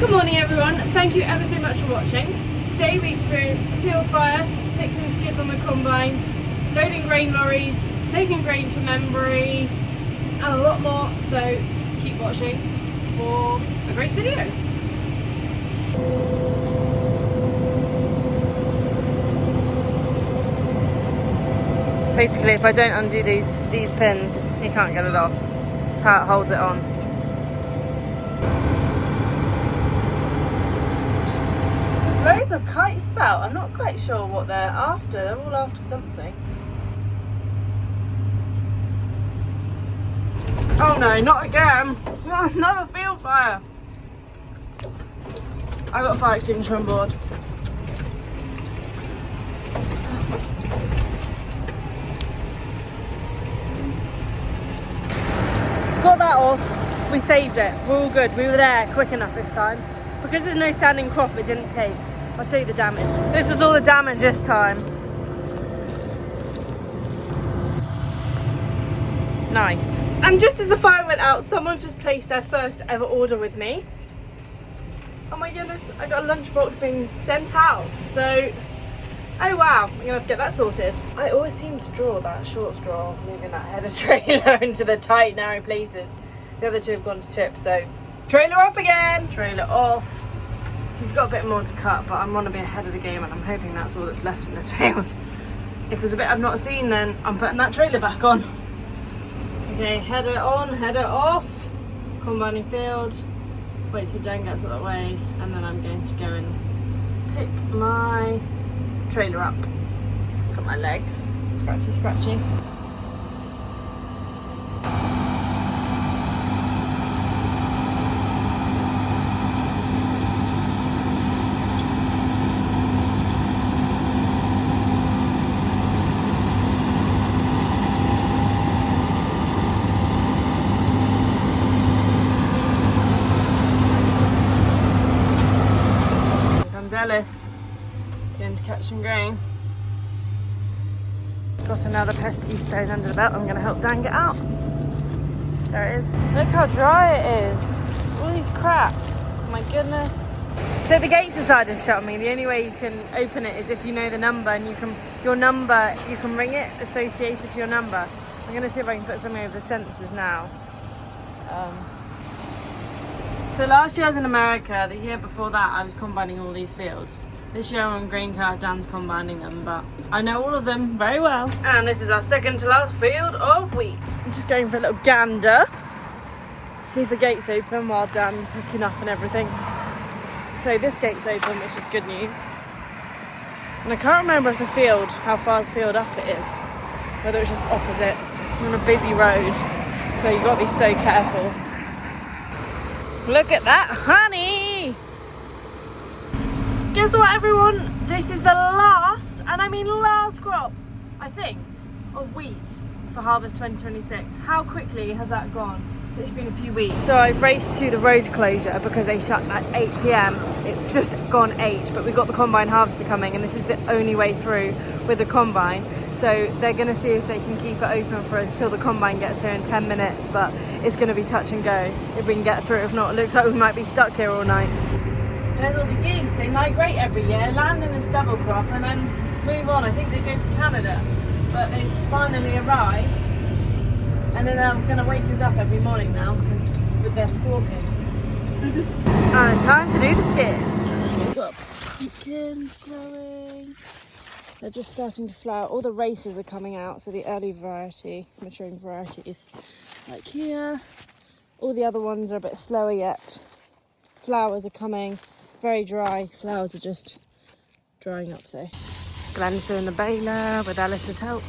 Good morning everyone, thank you ever so much for watching. Today we experienced a field fire, fixing skids on the combine, loading grain lorries, taking grain to memory, and a lot more, so keep watching for a great video. Basically, if I don't undo these pins, you can't get it off. That's how it holds it on. There's loads of kites about. I'm not quite sure what they're after. They're all after something. Oh no, not again! Another field fire! I got a fire extinguisher on board. Got that off, we saved it, we're all good, we were there quick enough this time. Because there's no standing crop, it didn't take. I'll show you the damage. This was all the damage this time. Nice. And just as the fire went out, someone just placed their first ever order with me. Oh my goodness, I got a lunchbox being sent out, so oh wow, I'm gonna have to get that sorted. I always seem to draw that short straw, moving that header trailer into the tight, narrow places. The other two have gone to tip, so trailer off again, trailer off. He's got a bit more to cut, but I want to be ahead of the game and I'm hoping that's all that's left in this field. If there's a bit I've not seen, then I'm putting that trailer back on. Okay, header on, header off, combining field. Wait till Dan gets out of the way, and then I'm going to go and pick my trailer up. Got my legs, scratchy. Here comes Ellis. He's going to catch some grain. Got another pesky stone under the belt. I'm going to help Dan get out. There it is. Look how dry it is. All these cracks. My goodness. So the gates decided to shut me. The only way you can open it is if you know the number, and you can ring it associated to your number. I'm going to see if I can put something over the sensors now. So last year I was in America. The year before that I was combining all these fields. This year I'm on grain cart, Dan's combining them, but I know all of them very well. And this is our second to last field of wheat. I'm just going for a little gander. See if the gate's open while Dan's hooking up and everything. So this gate's open, which is good news. And I can't remember if how far the field up it is. Whether it's just opposite. We're on a busy road, so you've got to be so careful. Look at that honey! Guess what everyone? This is the last, and I mean last crop, I think, of wheat for harvest 2026. How quickly has that gone? So it's been a few weeks. So I've raced to the road closure because they shut at 8 PM. It's just gone 8, but we've got the combine harvester coming, and this is the only way through with the combine. So they're gonna see if they can keep it open for us till the combine gets here in 10 minutes, but it's gonna be touch and go if we can get through. If not, it looks like we might be stuck here all night. There's all the geese. They migrate every year, land in a stubble crop, and then move on. I think they go to Canada, but they've finally arrived, and then they're going to wake us up every morning now because with their squawking. And it's time to do the skids. We've got pumpkins growing. They're just starting to flower. All the races are coming out, so the early variety, maturing varieties, like here. All the other ones are a bit slower yet. Flowers are coming. Very dry. Flowers are just drying up though. Glenn's doing the baler with Alice's help.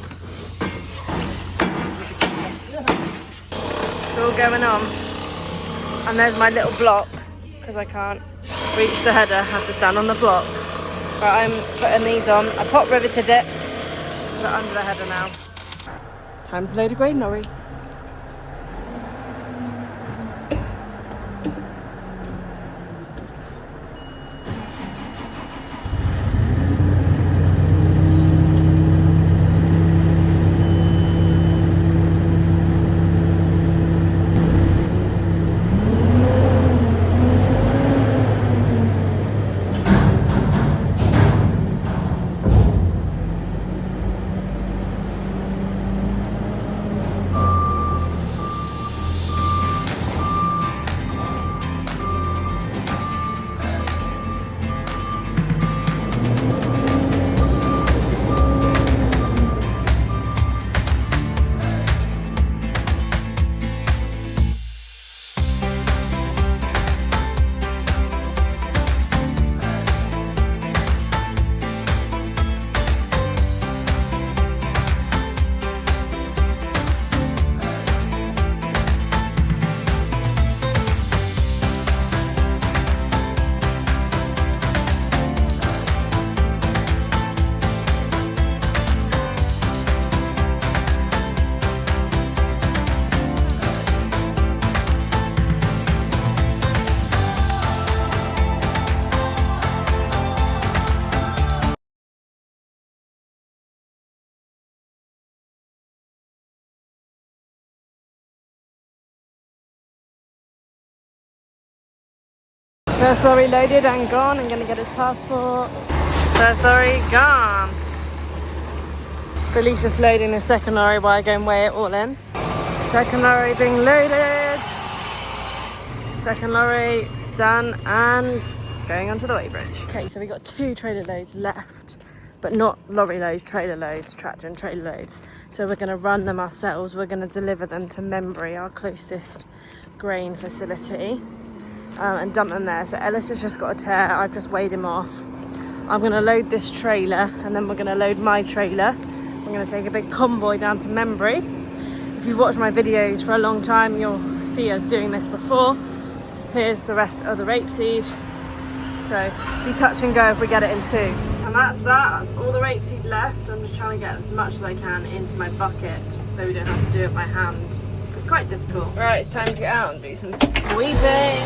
It's all going on. And there's my little block, because I can't reach the header, I have to stand on the block. But I'm putting these on. I pop riveted it. Put it under the header now. Time to load a grain lorry. First lorry loaded and gone. I'm gonna get his passport. First lorry gone. Billy's just loading the second lorry while I go and weigh it all in. Second lorry being loaded. Second lorry done and going onto the weighbridge. Okay, so we got 2 trailer loads left, but not lorry loads, trailer loads, tractor and trailer loads. So we're gonna run them ourselves. We're gonna deliver them to Membry, our closest grain facility, and dump them there. So Ellis has just got a tear. I've just weighed him off. I'm gonna load this trailer and then we're gonna load my trailer. I'm going to take a big convoy down to Membry. If you've watched my videos for a long time, you'll see us doing this before. Here's the rest of the rapeseed. So we touch and go if we get it in 2. And that's that. That's all the rapeseed left. I'm just trying to get as much as I can into my bucket so we don't have to do it by hand. It's quite difficult. Right, it's time to get out and do some sweeping.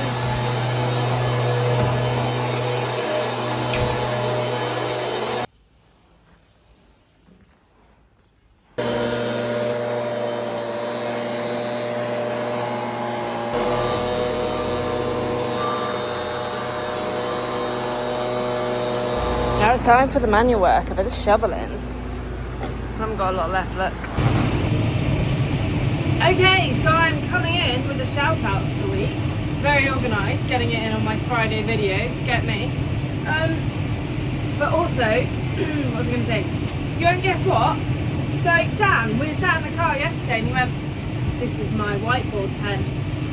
Now it's time for the manual work, a bit of shoveling. I haven't got a lot left, look. Okay, so I'm coming in with the shout outs for the week. Very organised, getting it in on my Friday video, get me. But also, what was I going to say? You won't guess what? So Dan, we sat in the car yesterday and he went, "This is my whiteboard pen."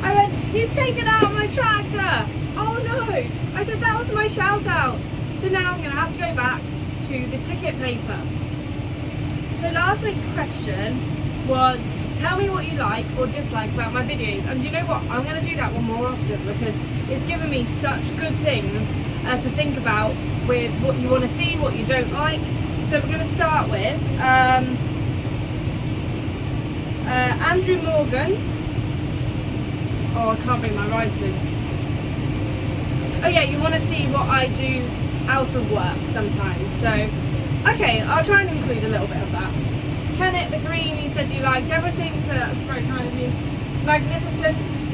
I went, "You've taken out my tractor!" Oh no! I said, "That was my shout outs." So now I'm going to have to go back to the ticket paper. So last week's question was, tell me what you like or dislike about my videos. And do you know what? I'm going to do that one more often because it's given me such good things to think about with what you want to see, what you don't like. So we're going to start with Andrew Morgan. Oh, I can't read my writing. Oh yeah, you want to see what I do out of work sometimes, so okay, I'll try and include a little bit of that. Kenneth the Green, you said you liked everything, so that's very kind of you. Magnificent.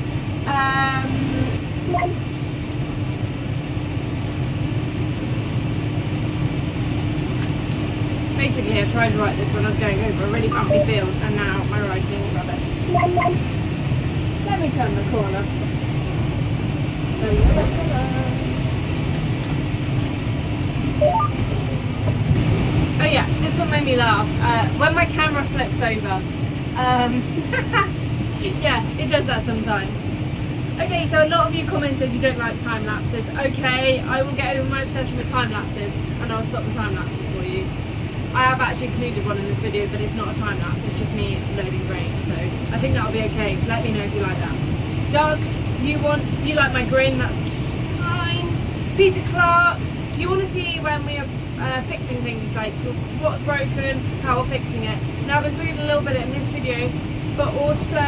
Basically I tried to write this when I was going over a really bumpy field and now my writing is rubbish. Let me turn the corner. There you go. Oh yeah, this one made me laugh. When my camera flips over. Yeah, it does that sometimes. Okay, so a lot of you commented you don't like time lapses. Okay, I will get over my obsession with time lapses and I'll stop the time lapses for you. I have actually included one in this video, but it's not a time lapse, it's just me loading grain, so I think that'll be okay. Let me know if you like that. Doug, you like my grin, that's kind. Peter Clark, you want to see when we are fixing things, like what's broken, how we're fixing it. Now I've included a little bit in this video, but also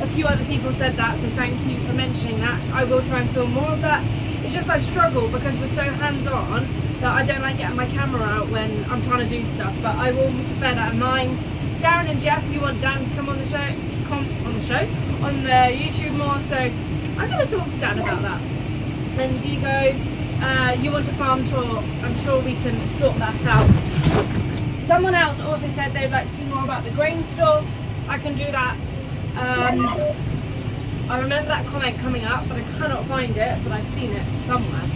a few other people said that, so thank you for mentioning that. I will try and film more of that. It's just I struggle because we're so hands-on that I don't like getting my camera out when I'm trying to do stuff, but I will bear that in mind. Darren and Jeff, you want Dan to come on the show, on the YouTube more, so I'm going to talk to Dan about that. And Diego, you want a farm tour, I'm sure we can sort that out. Someone else also said they'd like to see more about the grain store. I can do that. I remember that comment coming up, but I cannot find it, but I've seen it somewhere.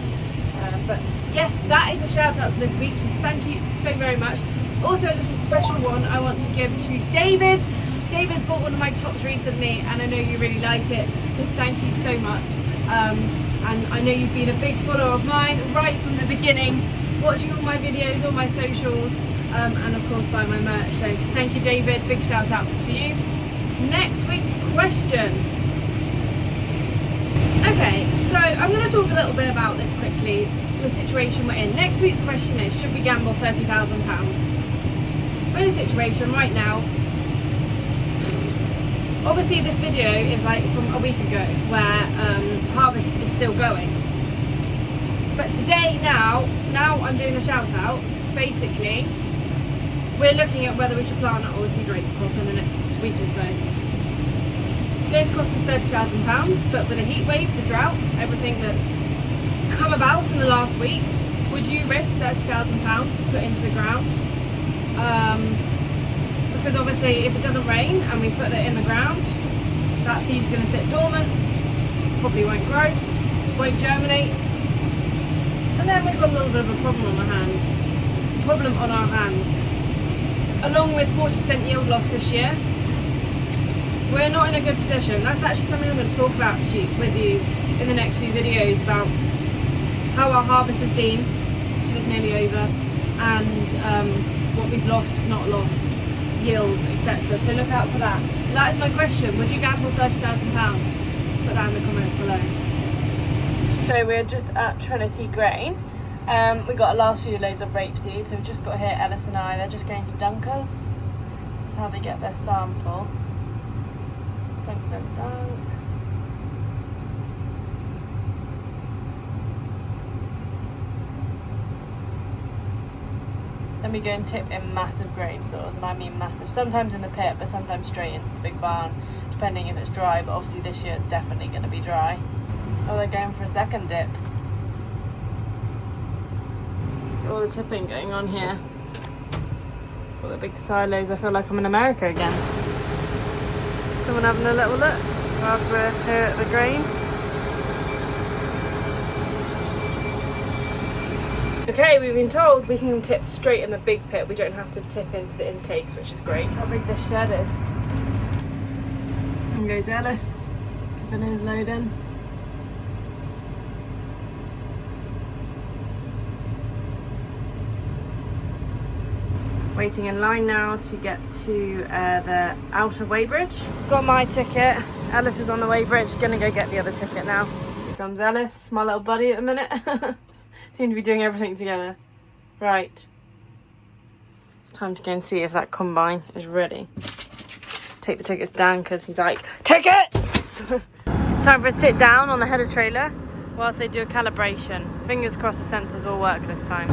But yes, that is a shout out to this week, so thank you so very much. Also a little special one I want to give to David. David's bought one of my tops recently and I know you really like it, so thank you so much. And I know you've been a big follower of mine right from the beginning, watching all my videos, all my socials, and of course buy my merch, so thank you David, big shout out to you. Next week's question. Okay, so I'm going to talk a little bit about this quickly, the situation we're in. Next week's question is, should we gamble £30,000? We're in a situation right now, obviously this video is like from a week ago where harvest is still going. But today, now I'm doing the shout outs, basically, we're looking at whether we should plant an oilseed rape crop in the next week or so. It's going to cost us £30,000, but with a heat wave, the drought, everything that's come about in the last week, would you risk £30,000 to put into the ground? Because obviously if it doesn't rain and we put it in the ground, that seed's going to sit dormant, probably won't grow, won't germinate, and then we've got a little bit of a problem on our hands. Along with 40% yield loss this year, we're not in a good position. That's actually something I'm going to talk about with you in the next few videos, about how our harvest has been, because it's nearly over, and what we've lost, not lost, yields, etc. So look out for that. And that is my question. Would you gamble £30,000? Put that in the comment below. So we're just at Trinity Grain. We got a last few loads of rapeseed, so we've just got here Ellis and I. They're just going to dunk us. This is how they get their sample. Dunk, dunk, dunk. Then we go and tip in massive grain stores, and I mean massive. Sometimes in the pit, but sometimes straight into the big barn, depending if it's dry, but obviously this year it's definitely going to be dry. Oh, they're going for a second dip. All the tipping going on here. All the big silos. I feel like I'm in America again. Someone having a little look whilst we're here at the grain. Okay, we've been told we can tip straight in the big pit. We don't have to tip into the intakes, which is great. How big this shed is. And goes Ellis, tipping his load in. Waiting in line now to get to the outer weighbridge. Got my ticket. Ellis is on the weighbridge. Gonna go get the other ticket now. Here comes Ellis, my little buddy at the minute. Seem to be doing everything together. Right. It's time to go and see if that combine is ready. Take the tickets down because he's like, tickets! Time for a sit down on the header trailer whilst they do a calibration. Fingers crossed the sensors will work this time.